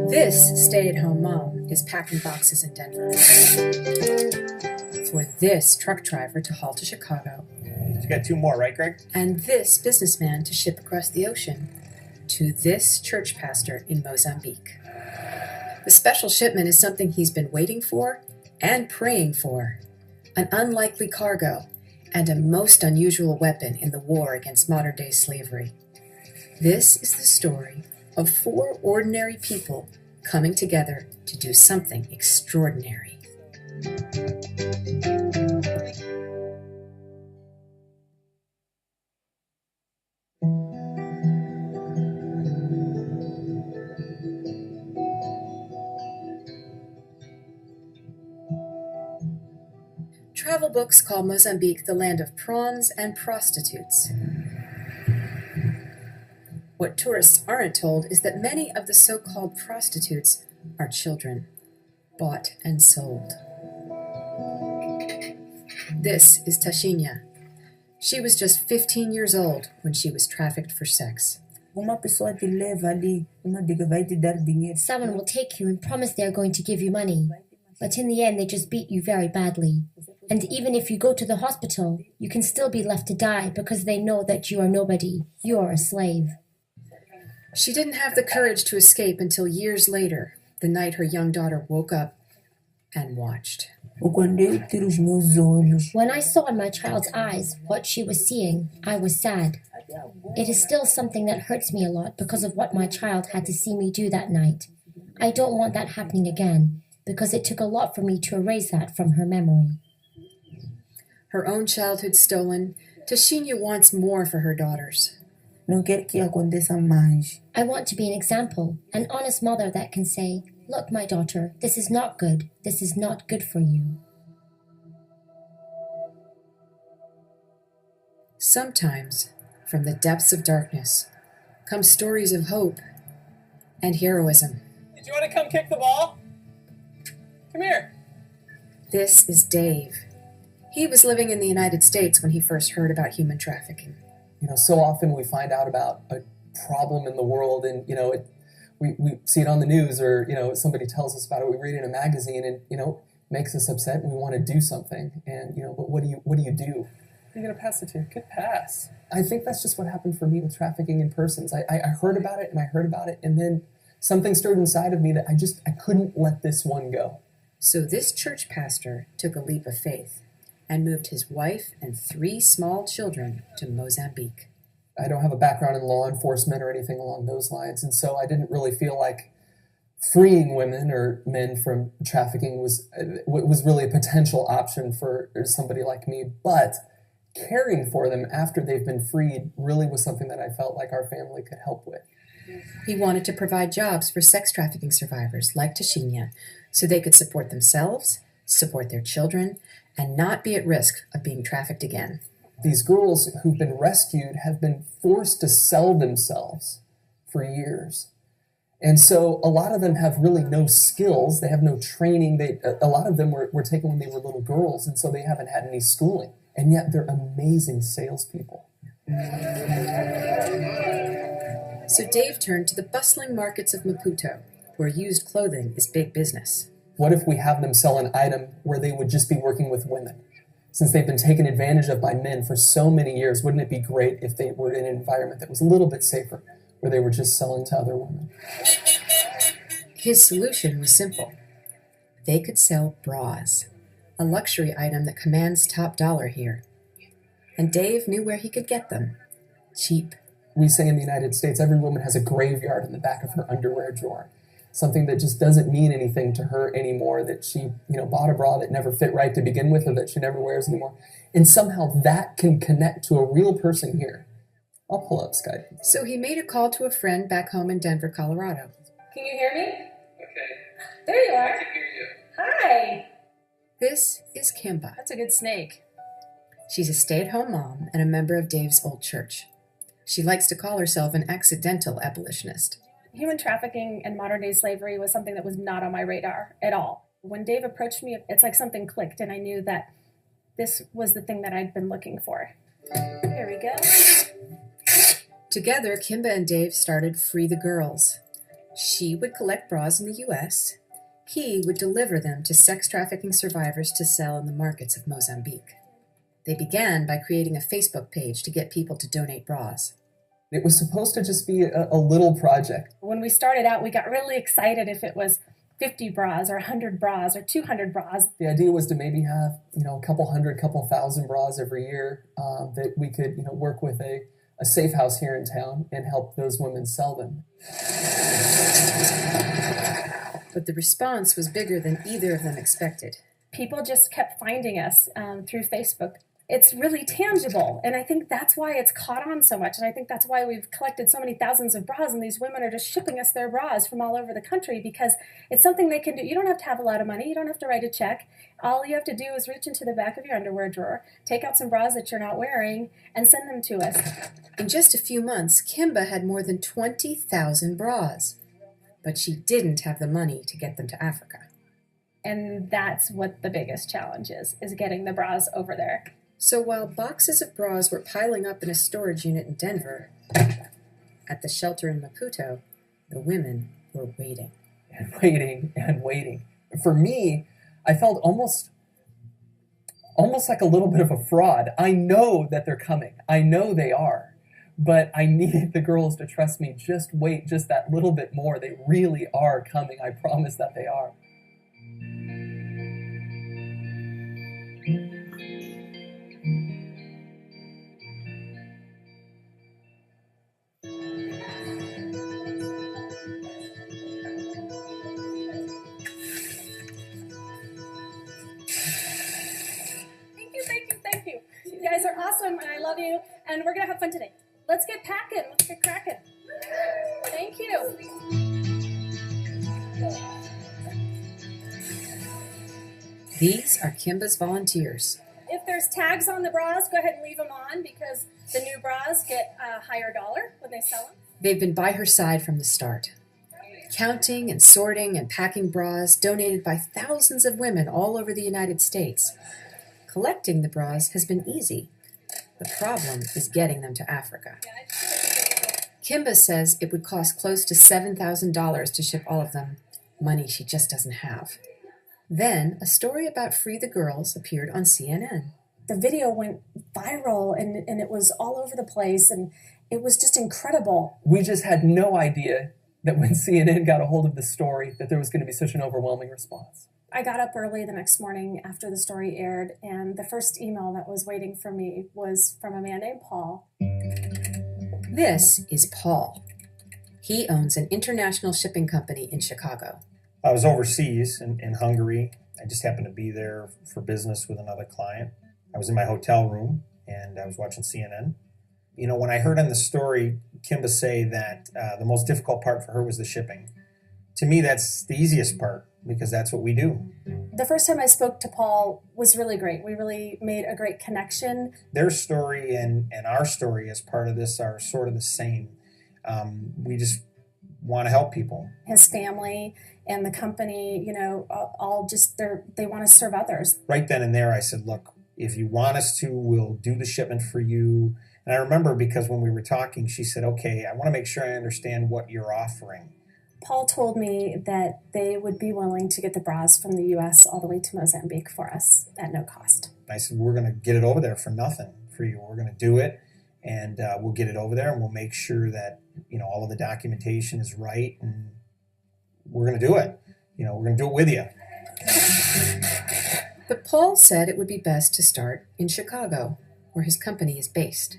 This stay-at-home mom is packing boxes in Denver. For this truck driver to haul to Chicago. You got two more, right, Greg? And this businessman to ship across the ocean. To this church pastor in Mozambique. The special shipment is something he's been waiting for and praying for. An unlikely cargo and a most unusual weapon in the war against modern-day slavery. This is the story of four ordinary people coming together to do something extraordinary. Travel books call Mozambique the land of prawns and prostitutes. What tourists aren't told is that many of the so-called prostitutes are children, bought and sold. This is Tashinha. She was just 15 years old when she was trafficked for sex. Someone will take you and promise they are going to give you money, but in the end they just beat you very badly. And even if you go to the hospital, you can still be left to die because they know that you are nobody. You are a slave. She didn't have the courage to escape until years later, the night her young daughter woke up and watched. When I saw in my child's eyes what she was seeing, I was sad. It is still something that hurts me a lot because of what my child had to see me do that night. I don't want that happening again because it took a lot for me to erase that from her memory. Her own childhood stolen, Tashinha wants more for her daughters. I want to be an example, an honest mother that can say, "Look, my daughter, this is not good. This is not good for you." Sometimes, from the depths of darkness, come stories of hope and heroism. Did you want to come kick the ball? Come here. This is Dave. He was living in the United States when he first heard about human trafficking. So often we find out about a problem in the world and, we see it on the news or, somebody tells us about it, we read it in a magazine and, makes us upset and we want to do something. And, but what do you do? You're going to pass it to. Good pass. I think that's just what happened for me with trafficking in persons. I heard about it and then something stirred inside of me that I couldn't let this one go. So this church pastor took a leap of faith and moved his wife and 3 small children to Mozambique. I don't have a background in law enforcement or anything along those lines, and so I didn't really feel like freeing women or men from trafficking was really a potential option for somebody like me, but caring for them after they've been freed really was something that I felt like our family could help with. He wanted to provide jobs for sex trafficking survivors like Tashinha so they could support themselves, support their children, and not be at risk of being trafficked again. These girls who've been rescued have been forced to sell themselves for years. And so a lot of them have really no skills. They have no training. A lot of them were taken when they were little girls, and so they haven't had any schooling. And yet they're amazing salespeople. So Dave turned to the bustling markets of Maputo, where used clothing is big business. What if we have them sell an item where they would just be working with women? Since they've been taken advantage of by men for so many years, wouldn't it be great if they were in an environment that was a little bit safer, where they were just selling to other women? His solution was simple. They could sell bras, a luxury item that commands top dollar here. And Dave knew where he could get them. Cheap. We say in the United States, every woman has a graveyard in the back of her underwear drawer. Something that just doesn't mean anything to her anymore, that she, bought a bra that never fit right to begin with or that she never wears anymore. And somehow that can connect to a real person here. I'll pull up Skype. So he made a call to a friend back home in Denver, Colorado. Can you hear me? Okay. There you are. I can hear you. Hi. This is Kimba. That's a good snake. She's a stay-at-home mom and a member of Dave's old church. She likes to call herself an accidental abolitionist. Human trafficking and modern-day slavery was something that was not on my radar at all. When Dave approached me, it's like something clicked, and I knew that this was the thing that I'd been looking for. Here we go. Together, Kimba and Dave started Free the Girls. She would collect bras in the U.S. He would deliver them to sex trafficking survivors to sell in the markets of Mozambique. They began by creating a Facebook page to get people to donate bras. It was supposed to just be a little project. When we started out, we got really excited if it was 50 bras or 100 bras or 200 bras. The idea was to maybe have, a couple hundred, couple thousand bras every year that we could, work with a safe house here in town and help those women sell them. But the response was bigger than either of them expected. People just kept finding us through Facebook. It's really tangible, and I think that's why it's caught on so much, and I think that's why we've collected so many thousands of bras, and these women are just shipping us their bras from all over the country because it's something they can do. You don't have to have a lot of money. You don't have to write a check. All you have to do is reach into the back of your underwear drawer, take out some bras that you're not wearing, and send them to us. In just a few months, Kimba had more than 20,000 bras, but she didn't have the money to get them to Africa. And that's what the biggest challenge is getting the bras over there. So while boxes of bras were piling up in a storage unit in Denver, at the shelter in Maputo, the women were waiting. And waiting and waiting. For me, I felt almost like a little bit of a fraud. I know that they're coming. I know they are. But I needed the girls to trust me. Just wait just that little bit more. They really are coming. I promise that they are. Thank you. You guys are awesome, and I love you, and we're going to have fun today. Let's get packing. Let's get cracking. Thank you. These are Kimba's volunteers. If there's tags on the bras, go ahead and leave them on because the new bras get a higher dollar when they sell them. They've been by her side from the start, counting and sorting and packing bras donated by thousands of women all over the United States. Collecting the bras has been easy. The problem is getting them to Africa. Kimba says it would cost close to $7,000 to ship all of them, money she just doesn't have. Then a story about Free the Girls appeared on CNN. The video went viral and it was all over the place and it was just incredible. We just had no idea that when CNN got a hold of the story that there was going to be such an overwhelming response. I got up early the next morning after the story aired, and the first email that was waiting for me was from a man named Paul. This is Paul. He owns an international shipping company in Chicago. I was overseas in Hungary. I just happened to be there for business with another client. I was in my hotel room, and I was watching CNN. When I heard on the story Kimba say that the most difficult part for her was the shipping, to me that's the easiest part, because that's what we do. The first time I spoke to Paul was really great. We really made a great connection. Their story and our story as part of this are sort of the same. We just want to help people. His family and the company, they want to serve others. Right then and there, I said, look, if you want us to, we'll do the shipment for you. And I remember because when we were talking, she said, okay, I want to make sure I understand what you're offering. Paul told me that they would be willing to get the bras from the U.S. all the way to Mozambique for us at no cost. I said, we're going to get it over there for nothing for you. We're going to do it, and we'll get it over there, and we'll make sure that all of the documentation is right, and we're going to do it. We're going to do it with you. But Paul said it would be best to start in Chicago, where his company is based.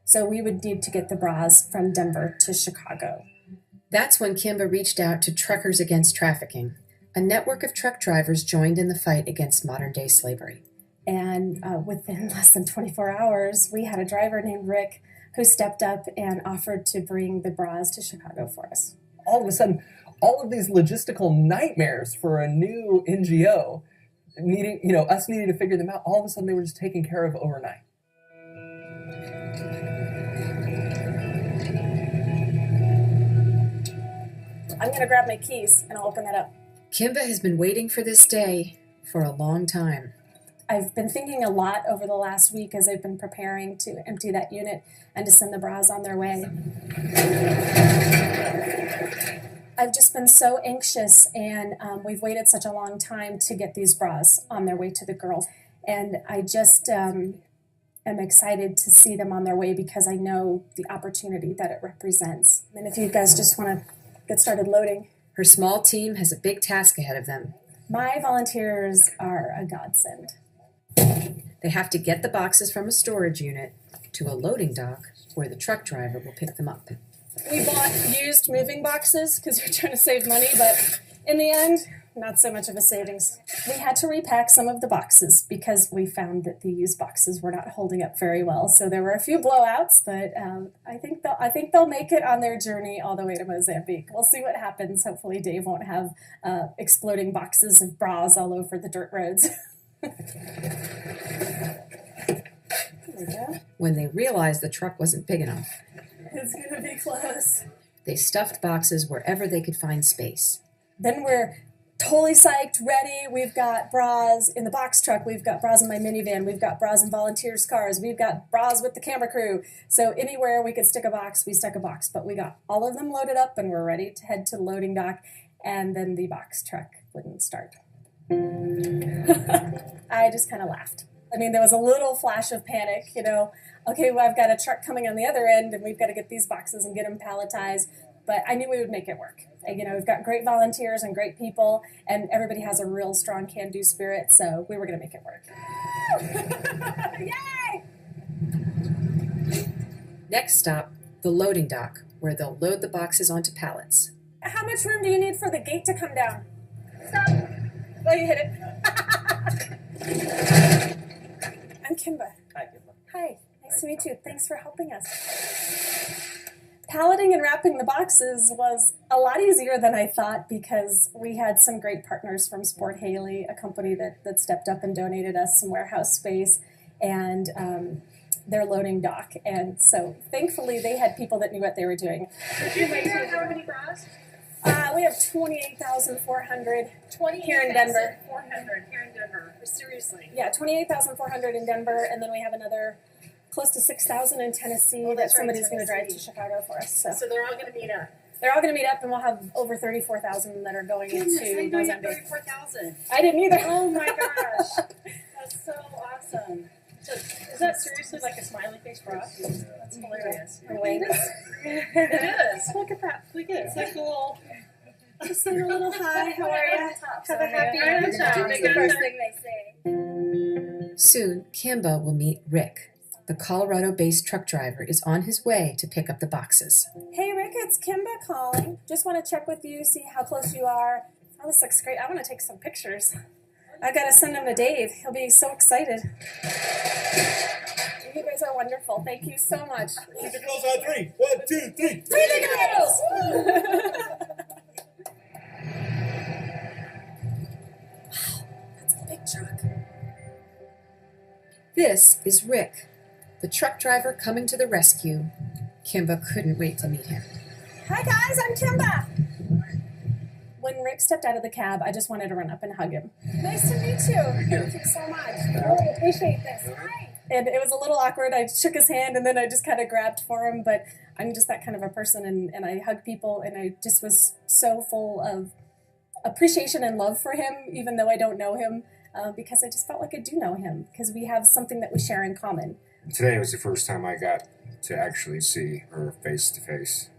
So we would need to get the bras from Denver to Chicago. That's when Kimba reached out to Truckers Against Trafficking. A network of truck drivers joined in the fight against modern-day slavery. And within less than 24 hours, we had a driver named Rick who stepped up and offered to bring the bras to Chicago for us. All of a sudden, all of these logistical nightmares for a new NGO, us needing to figure them out, all of a sudden they were just taken care of overnight. I'm going to grab my keys and I'll open that up. Kimba has been waiting for this day for a long time. I've been thinking a lot over the last week as I've been preparing to empty that unit and to send the bras on their way. I've just been so anxious, and we've waited such a long time to get these bras on their way to the girls. And I just am excited to see them on their way because I know the opportunity that it represents. And if you guys just want to get started loading. Her small team has a big task ahead of them. My volunteers are a godsend. They have to get the boxes from a storage unit to a loading dock where the truck driver will pick them up. We bought used moving boxes because we were trying to save money, but in the end, not so much of a savings. We had to repack some of the boxes because we found that the used boxes were not holding up very well. So there were a few blowouts, but I think they'll make it on their journey all the way to Mozambique. We'll see what happens. Hopefully Dave won't have exploding boxes of bras all over the dirt roads. When they realized the truck wasn't big enough, It's going to be close. they stuffed boxes wherever they could find space. Then we're totally psyched, ready. We've got bras in the box truck. We've got bras in my minivan. We've got bras in volunteers' cars. We've got bras with the camera crew. So anywhere we could stick a box, we stuck a box. But we got all of them loaded up, and we're ready to head to the loading dock. And then the box truck wouldn't start. I just kind of laughed. I mean, there was a little flash of panic, okay, well, I've got a truck coming on the other end, and we've got to get these boxes and get them palletized. But I knew we would make it work. We've got great volunteers and great people, and everybody has a real strong can-do spirit, so we were going to make it work. Yay! Next stop, the loading dock, where they'll load the boxes onto pallets. How much room do you need for the gate to come down? Stop. Oh, you hit it. I'm Kimba. Hi, Kimba. Hi. Nice to meet you. Thanks for helping us. Palleting and wrapping the boxes was a lot easier than I thought because we had some great partners from Sport Haley, a company that stepped up and donated us some warehouse space and their loading dock. And so thankfully they had people that knew what they were doing. Did you figure out how many bras? We have 28,400 here in Denver. 400 here in Denver. Seriously. Yeah, 28,400 in Denver, and then we have another close to 6,000 in Tennessee that that's right, somebody's going to drive to Tennessee. Chicago for us. So they're all going to meet up. They're all going to meet up, and we'll have over 34,000 that are going Goodness, I into didn't know you had Mozambique. 34,000. I didn't either. Oh my gosh. That's so awesome. So is that seriously like a smiley face bra? That's hilarious. And wings. It is. Look at that. Look at it. It's like a little. Just saying a little hi. How are you? Have a happy That's birthday. the first thing they say. Soon, Kimba will meet Rick. The Colorado-based truck driver is on his way to pick up the boxes. Hey, Rick, it's Kimba calling. Just want to check with you, see how close you are. Oh, this looks great. I want to take some pictures. I got to send them to Dave. He'll be so excited. You guys are wonderful. Thank you so much. Keep the girls on 3. 1, 2, 3. Free the girls! Wow, that's a big truck. This is Rick, the truck driver coming to the rescue. Kimba couldn't wait to meet him. Hi, guys. I'm Kimba. When Rick stepped out of the cab, I just wanted to run up and hug him. Nice to meet you. Thank you so much. I really appreciate this. Hi. And it was a little awkward. I shook his hand, and then I just kind of grabbed for him. But I'm just that kind of a person, and I hug people, and I just was so full of appreciation and love for him, even though I don't know him, because I just felt like I do know him, because we have something that we share in common. Today was the first time I got to actually see her face to face,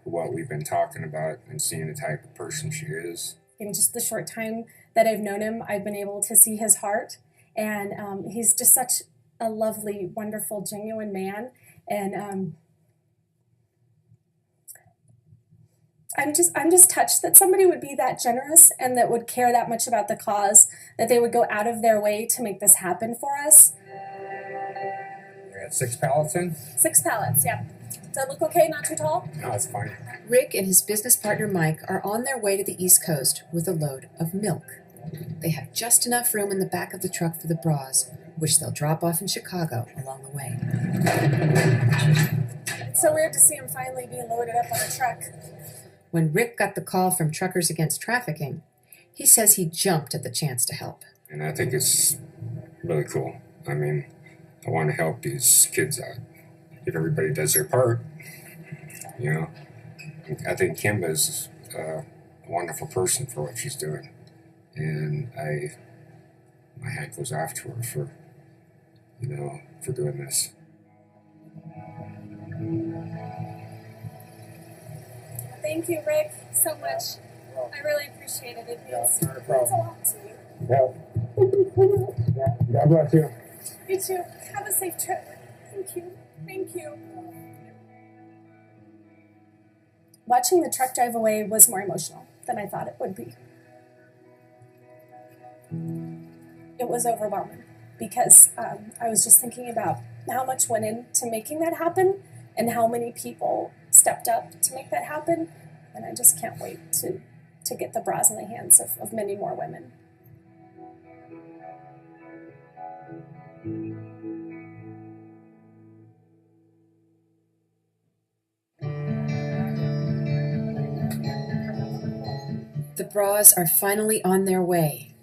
what we've been talking about and seeing the type of person she is. In just the short time that I've known him, I've been able to see his heart, and he's just such a lovely, wonderful, genuine man, and I'm just touched that somebody would be that generous and that would care that much about the cause, that they would go out of their way to make this happen for us. We got 6 pallets in? 6 pallets, yeah. Does that look okay? Not too tall? No, it's fine. Rick and his business partner Mike are on their way to the East Coast with a load of milk. They have just enough room in the back of the truck for the bras, which they'll drop off in Chicago along the way. It's so weird to see him finally be loaded up on a truck. When Rick got the call from Truckers Against Trafficking, he says he jumped at the chance to help. And I think it's really cool. I mean, I want to help these kids out. If everybody does their part, I think Kimba's a wonderful person for what she's doing. And my hat goes off to her for, for doing this. Thank you, Rick, so much. I really appreciate it. It means, not a means problem. a lot to me. God bless you. You too. Have a safe trip. Thank you. Thank you. Watching the truck drive away was more emotional than I thought it would be. It was overwhelming because I was just thinking about how much went into making that happen and how many people stepped up to make that happen. And I just can't wait to get the bras in the hands of many more women. The bras are finally on their way.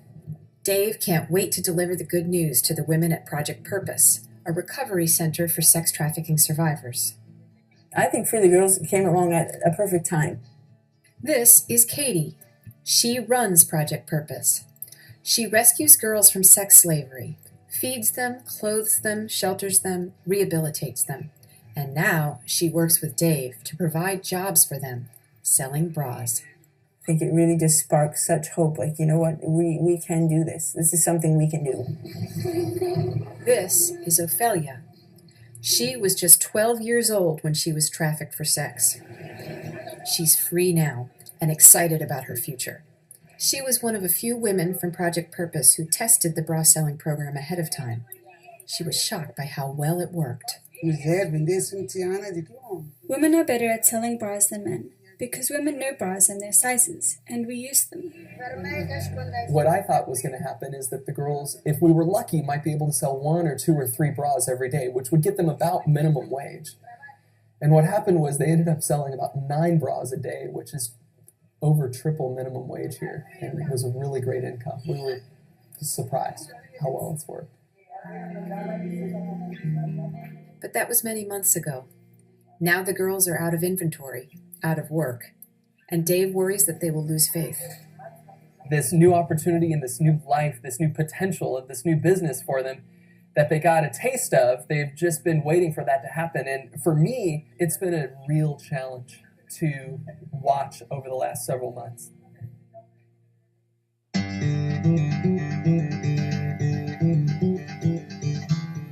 Dave can't wait to deliver the good news to the women at Project Purpose, a recovery center for sex trafficking survivors. I think Free the Girls came along at a perfect time. This is Katie. She runs Project Purpose. She rescues girls from sex slavery, feeds them, clothes them, shelters them, rehabilitates them. And now she works with Dave to provide jobs for them, selling bras. I think it really just sparks such hope. Like, you know what? We can do this. This is something we can do. This is Ophelia. She was just 12 years old when she was trafficked for sex. She's free now and excited about her future. She was one of a few women from Project Purpose who tested the bra selling program ahead of time. She was shocked by how well it worked. Women are better at selling bras than men because women know bras and their sizes, and we use them. What I thought was going to happen is that the girls, if we were lucky, might be able to sell 1 or 2 or 3 bras every day, which would get them about minimum wage. And what happened was they ended up selling about 9 bras a day, which is over triple minimum wage here, and it was a really great income. We were surprised how well it's worked. But that was many months ago. Now the girls are out of inventory, out of work, and Dave worries that they will lose faith. This new opportunity and this new life, this new potential of this new business for them that they got a taste of, they've just been waiting for that to happen. And for me, it's been a real challenge to watch over the last several months.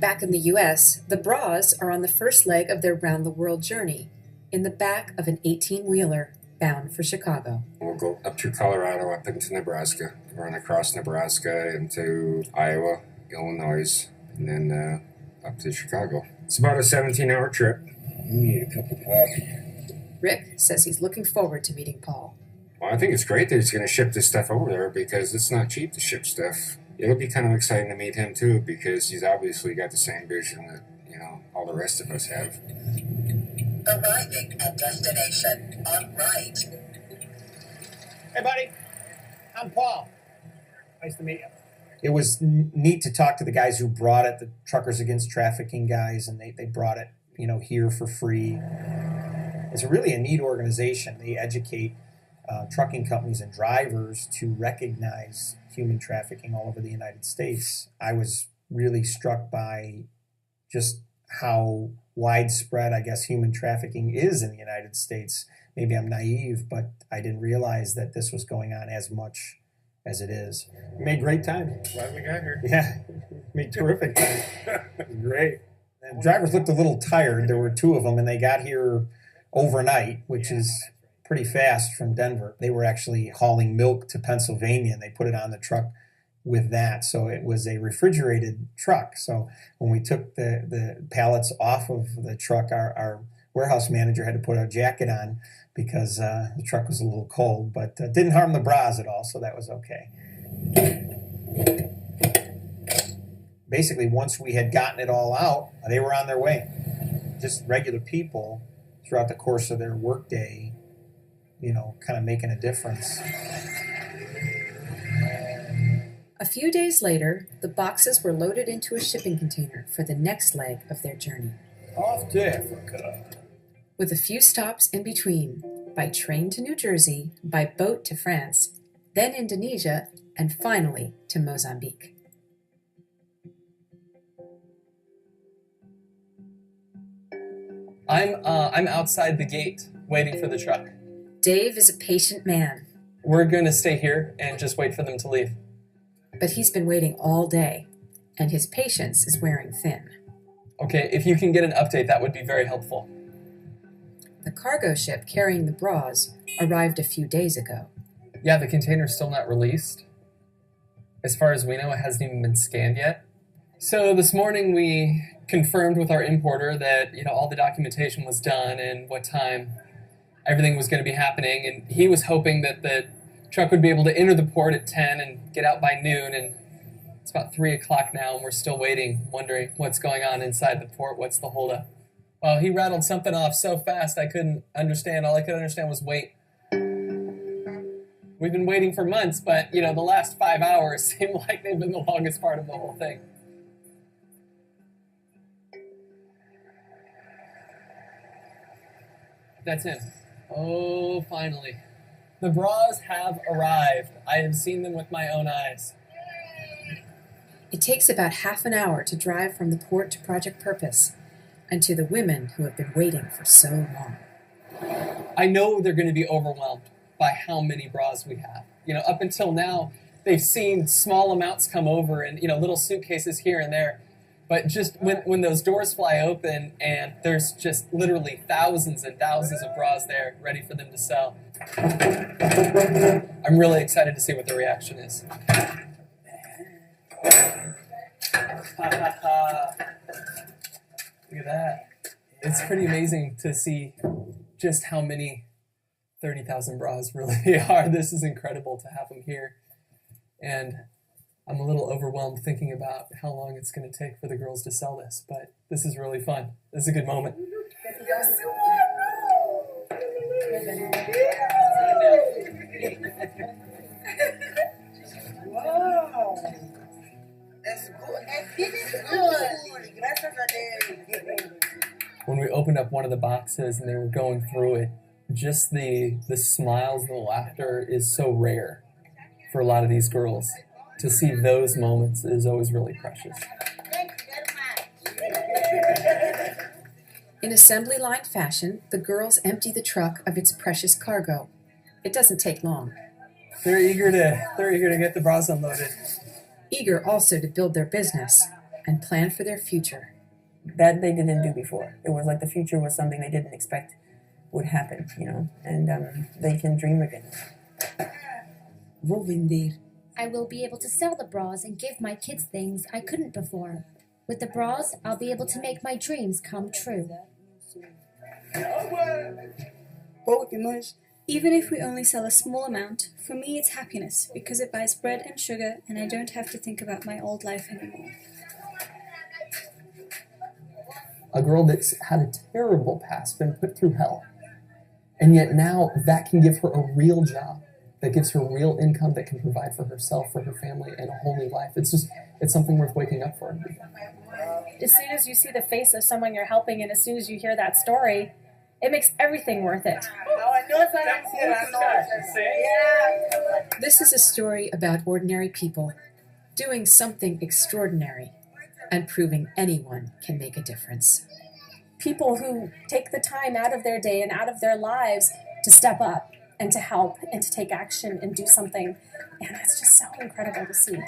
Back in the U.S., the bras are on the first leg of their round-the-world journey, in the back of an 18-wheeler bound for Chicago. We'll go up through Colorado, up into Nebraska, run across Nebraska into Iowa, Illinois, and then up to Chicago. It's about a 17-hour trip. You need a cup of coffee. Rick says he's looking forward to meeting Paul. Well, I think it's great that he's going to ship this stuff over there because it's not cheap to ship stuff. It'll be kind of exciting to meet him too because he's obviously got the same vision that, all the rest of us have. Arriving at destination on right. Hey, buddy. I'm Paul. Nice to meet you. It was neat to talk to the guys who brought it, the Truckers Against Trafficking guys, and they brought it, here for free. It's really a neat organization. They educate trucking companies and drivers to recognize human trafficking all over the United States. I was really struck by just how widespread, I guess, human trafficking is in the United States. Maybe I'm naive, but I didn't realize that this was going on as much as it is. We made great time. Glad we got here. Yeah, made terrific time. Great. And drivers looked a little tired. There were 2 of them, and they got here overnight, which is pretty fast from Denver. They were actually hauling milk to Pennsylvania, and they put it on the truck with that. So it was a refrigerated truck. So when we took the pallets off of the truck, our warehouse manager had to put a jacket on because the truck was a little cold, but didn't harm the bras at all, so that was okay. Basically, once we had gotten it all out, they were on their way. Just regular people throughout the course of their workday, kind of making a difference. A few days later, the boxes were loaded into a shipping container for the next leg of their journey. Off to Africa. With a few stops in between, by train to New Jersey, by boat to France, then Indonesia, and finally to Mozambique. I'm outside the gate waiting for the truck. Dave is a patient man. We're going to stay here and just wait for them to leave. But he's been waiting all day, and his patience is wearing thin. Okay, if you can get an update, that would be very helpful. The cargo ship carrying the bras arrived a few days ago. Yeah, the container's still not released. As far as we know, it hasn't even been scanned yet. So this morning we confirmed with our importer that, all the documentation was done and what time everything was going to be happening. And he was hoping that the truck would be able to enter the port at 10 and get out by noon. And it's about 3 o'clock now, and we're still waiting, wondering what's going on inside the port. What's the holdup? Well, he rattled something off so fast I couldn't understand. All I could understand was wait. We've been waiting for months, but, the last 5 hours seem like they've been the longest part of the whole thing. That's him. Oh, finally. The bras have arrived. I have seen them with my own eyes. It takes about half an hour to drive from the port to Project Purpose, and to the women who have been waiting for so long. I know they're going to be overwhelmed by how many bras we have. Up until now, they've seen small amounts come over and, little suitcases here and there. But just when those doors fly open and there's just literally thousands and thousands of bras there ready for them to sell, I'm really excited to see what the reaction is. Look at that. It's pretty amazing to see just how many 30,000 bras really are. This is incredible to have them here. And I'm a little overwhelmed thinking about how long it's going to take for the girls to sell this, but this is really fun. This is a good moment. Wow. That's good. When we opened up one of the boxes and they were going through it, just the smiles and the laughter is so rare for a lot of these girls. To see those moments is always really precious. In assembly line fashion, the girls empty the truck of its precious cargo. It doesn't take long. They're eager to get the bras unloaded. Eager also to build their business and plan for their future. That they didn't do before. It was like the future was something they didn't expect would happen, and they can dream again. I will be able to sell the bras and give my kids things I couldn't before. With the bras, I'll be able to make my dreams come true. Even if we only sell a small amount, for me it's happiness because it buys bread and sugar and I don't have to think about my old life anymore. A girl that's had a terrible past, been put through hell. And yet now that can give her a real job, that gives her real income that can provide for herself, for her family, and a whole new life. It's something worth waking up for. As soon as you see the face of someone you're helping and as soon as you hear that story, it makes everything worth it. This is a story about ordinary people doing something extraordinary and proving anyone can make a difference. People who take the time out of their day and out of their lives to step up and to help and to take action and do something. And that's just so incredible to see.